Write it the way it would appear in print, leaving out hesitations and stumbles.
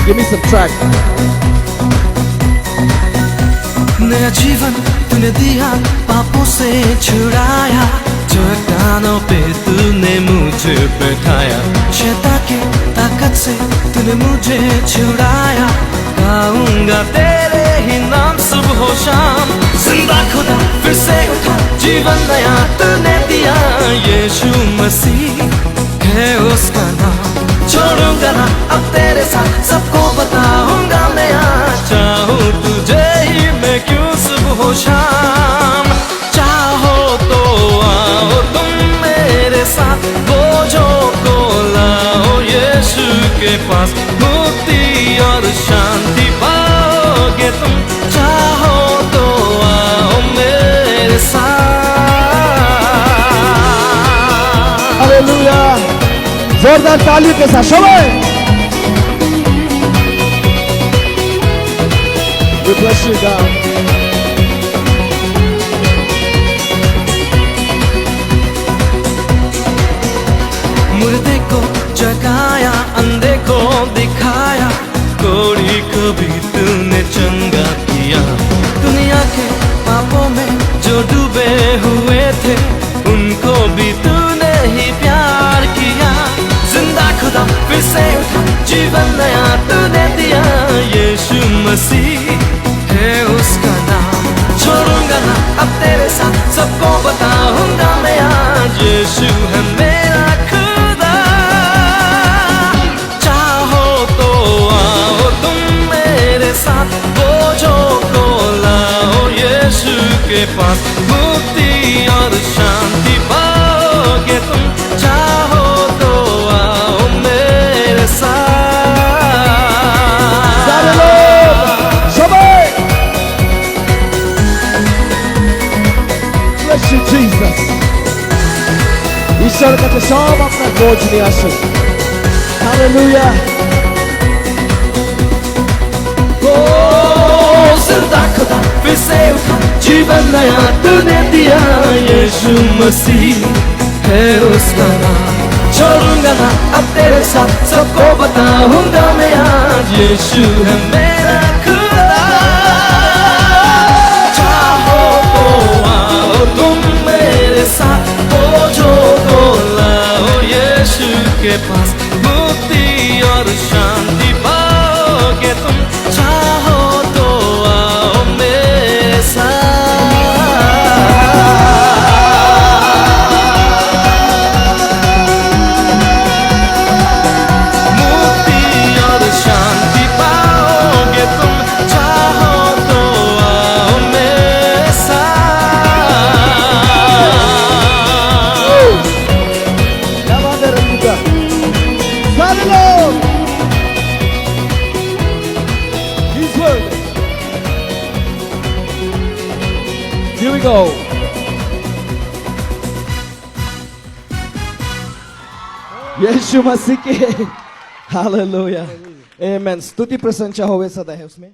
Give me some track. नया जीवन तूने दिया, पापों से छुड़ाया, चट्टानों पे तूने मुझे बैठाया। शैतान के ताकत से तूने मुझे छुड़ाया, गाऊंगा तेरे ही नाम सुबह शाम। जिंदा खुदा फिर से उठा, जीवन नया तूने दिया, यीशु मसीह है उसका नाम। छोड़ूंगा ना अब तेरे साथ, सबको बताऊंगा मैं आज। चाहूं तुझे ही मैं क्यों सुबह शाम। चाहो तो आओ तुम मेरे साथ, बोझों को लाओ यीशु के पास। मुक्ति और शांति पाओगे तुम, चाहो तो आओ मेरे साथ। हालेलुया, जोरदार तालियों के साथ शाबाश। We bless you, God. मुर्दे को जगाया, अंधे को दिखाया, कोढ़ी को भी तूने चंगा किया। दुनिया के पापों में जो डूबे हुए थे, उनको भी तूने ही प्यार किया। जिंदा खुदा फिर से उठा, जीवन नया तूने दिया, यीशु मसीह है उसका नाम। छोड़ूंगा ना अब तेरे साथ, सबको बताऊंगा मैं आज। यीशु है मेरा खुदा, चाहो तो आओ तुम मेरे साथ, बोझों को लाओ यीशु के पास। मुक्ति और शांति पाओगे तुम, चाहो तो आओ मेरे साथ। सारे लोग शाबाश। Bless you, Jesus. ईश्वर कहते सब अपना बोझ ले आसो। हालेलुया। जिंदा खुदा फिर से उठा, जीवन नया तूने दिया, यीशु मसीह है उसका नाम। छोड़ूंगा ना अब तेरे साथ, सबको बताऊंगा मैं आज। यीशु है मेरा खुदा, चाहो तो आओ तुम मेरे साथ, बोझों को लाओ यीशु के पास। मुक्ति और शांति पाओगे तुम, चाहो तो आओ मेरे साथ। मुक्ति और शांति पाओगे तुम, चाहो तो आओ मेरे साथ। क्या बात है रंजू का। सारे लोग He's worthy. Here we go. यीशु मसीह के हालेलुया, आमेन। स्तुति प्रशंसा होवे सदा है उसमें।